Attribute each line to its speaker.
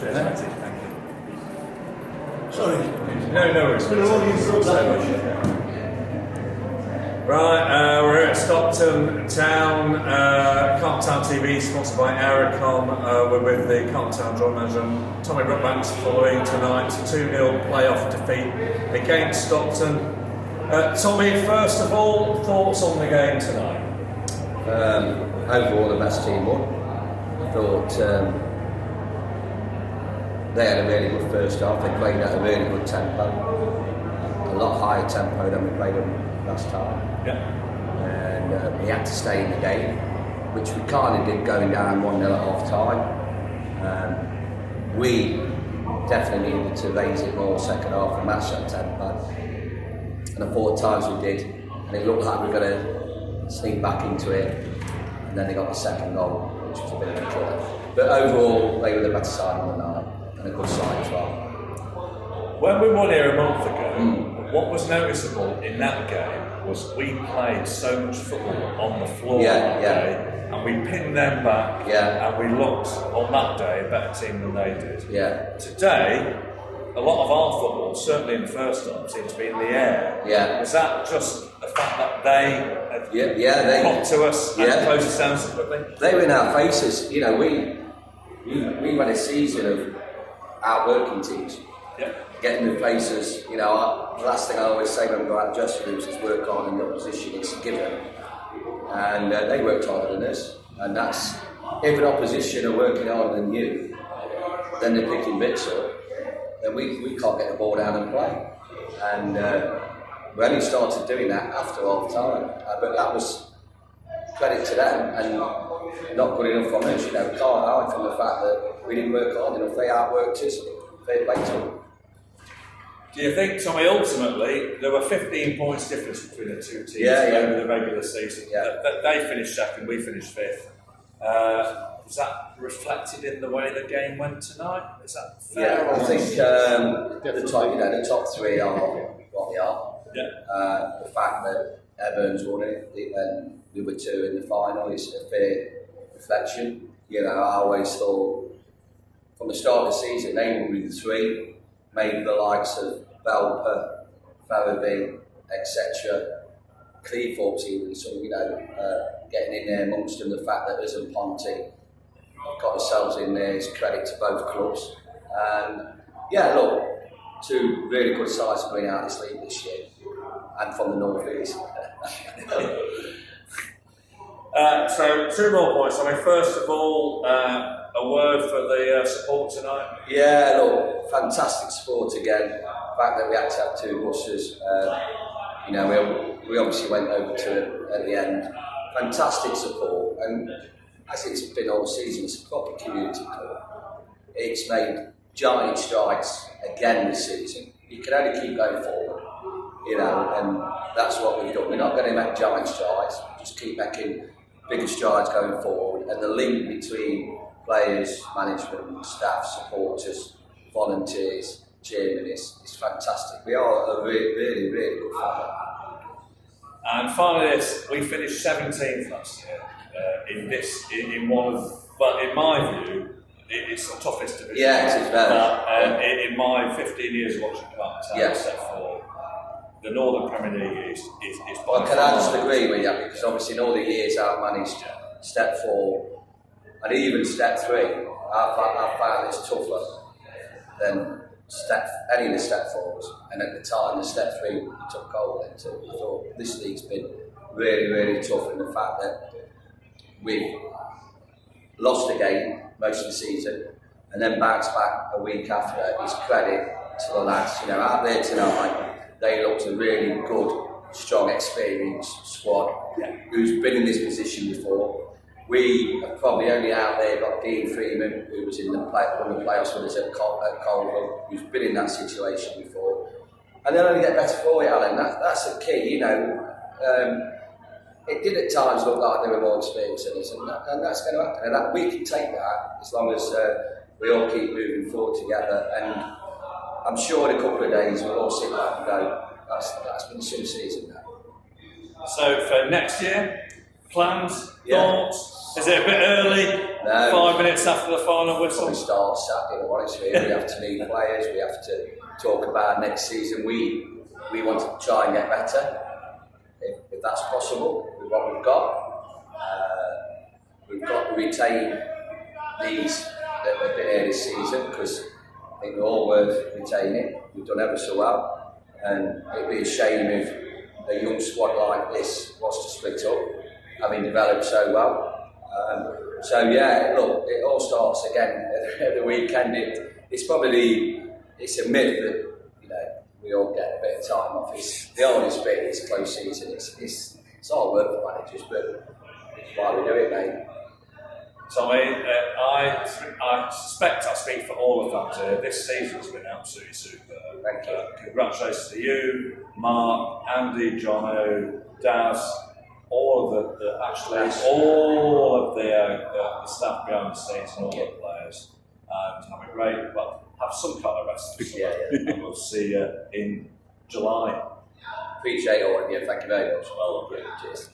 Speaker 1: Cheers, Matty. Thank you.
Speaker 2: Sorry.
Speaker 1: No worries.
Speaker 2: Been a long intro,
Speaker 1: so much. Right, we're at Stockton Town, Carlton Town TV, sponsored by Aerocom. We're with the Carlton Town Drum Manager, Tommy Brookbanks, following tonight's 2-0 playoff defeat against Stockton. Tommy, first of all, thoughts on the game tonight?
Speaker 3: Overall, the best team won. I thought they had a really good first half. They played at a really good tempo, a lot higher tempo than we played them last time.
Speaker 1: Yeah.
Speaker 3: And we had to stay in the game, which we kind of did, going down 1-0 at half time. We definitely needed to raise it more second half and match that tempo. And I thought at times we did, and it looked like we were going to sneak back into it. And then they got the second goal, which was a bit of a killer. But overall, they were the better side on the night, and a good side as well.
Speaker 1: When we won here a month ago, what was noticeable in that game was we played so much football on the floor that day, and we pinned them back, and we looked on that day a better team than they did.
Speaker 3: Yeah.
Speaker 1: Today, a lot of our football, certainly in the first half, seemed to be in the air.
Speaker 3: Yeah.
Speaker 1: Was that just the fact that they
Speaker 3: they
Speaker 1: got to us and closed us down so quickly?
Speaker 3: They were in our faces. You know, we had a season of outworking teams.
Speaker 1: Yeah.
Speaker 3: Getting the faces. You know, the last thing I always say when we go out to dressing rooms is work hard in the opposition. It's a given. And they worked harder than us. And that's, if an opposition are working harder than you, then they're picking bits up, then we can't get the ball down and play. And we only started doing that after half time. But that was credit to them and not good enough from us. You know, we can't hide from the fact that we didn't work hard enough. They outworked us. They played to them.
Speaker 1: Do you think, Tommy, ultimately, there were 15 points difference between the two teams over the regular season?
Speaker 3: Yeah.
Speaker 1: They finished second, we finished fifth. Was that reflected in the way the game went tonight? Is that fair?
Speaker 3: Yeah, I think the top three are what they are.
Speaker 1: Yeah.
Speaker 3: The fact that Evans won it and we were two in the final is a fair reflection. You know, I always thought from the start of the season they were with the three, maybe the likes of Belper, Farabee, etc. Cleethorpes even, so getting in there amongst them. The fact that us and Ponty got ourselves in there is credit to both clubs. And look, two really good sides coming out of this league this year, and from the North East.
Speaker 1: So 2 more points. I mean, first of all, a word for the support tonight.
Speaker 3: Yeah, look, fantastic support again. The fact that we had to have 2 buses. We obviously went over to it at the end. Fantastic support, and as it's been all season, it's a proper community club. It's made giant strides again this season. You can only keep going forward, and that's what we've done. We're not going to make giant strides, just keep making bigger strides going forward. And the link between players, management, staff, supporters, volunteers, chairman is fantastic. We are a really, really, really good family.
Speaker 1: And finally, we finished 17th last year in one of, well, in my view, it's the toughest division.
Speaker 3: Yeah, it is very.
Speaker 1: In my 15 years of watching Carlton step forward, the Northern Premier League is by
Speaker 3: Well, can I just agree with you? Because obviously in all the years I've managed step 4 and even step 3, I found it's tougher than any of the step 4s. And at the time, the step 3 we took goal into. I thought this league's been really, really tough in the fact that we've lost a game most of the season and then bounced back a week after. It's credit to the lads. Out there tonight, they looked a really good, strong, experienced squad who's been in this position before. We have probably only out there got Dean Freeman, who was in one of the playoffs with us at Carlton, who's been in that situation before. And they'll only get better for you, Alan. That's the key, It did at times look like they were more experienced than us, and that's going to happen. And we can take that as long as we all keep moving forward together. And I'm sure in a couple of days we'll all sit back and go, that's been some season now.
Speaker 1: So for next year, plans, thoughts? Is it a bit early?
Speaker 3: No.
Speaker 1: 5 minutes after the final whistle?
Speaker 3: Probably start Saturday, honestly. We have to meet players, we have to talk about next season. We want to try and get better, if that's possible, with what we've got. We've got to retain these that have been here this season, because I think they're all worth retaining. We've done ever so well, and it'd be a shame if a young squad like this was to split up, having developed so well. So yeah, look, it all starts again at the weekend. It's a myth that, you know, we all get a bit of time off. The hardest bit is close season. It's hard work for managers, but it's why we do it, mate.
Speaker 1: Tommy, I suspect I speak for all of fans here. This season's been absolutely superb.
Speaker 3: Thank you.
Speaker 1: Congratulations to you, Mark, Andy, Jono, Daz, all of all of the staff behind the scenes and all the players. And have a great, have some kind of rest.
Speaker 3: Yeah.
Speaker 1: And we'll see you in July.
Speaker 3: Appreciate all of you. Thank you very much.
Speaker 1: Well,
Speaker 3: Cheers.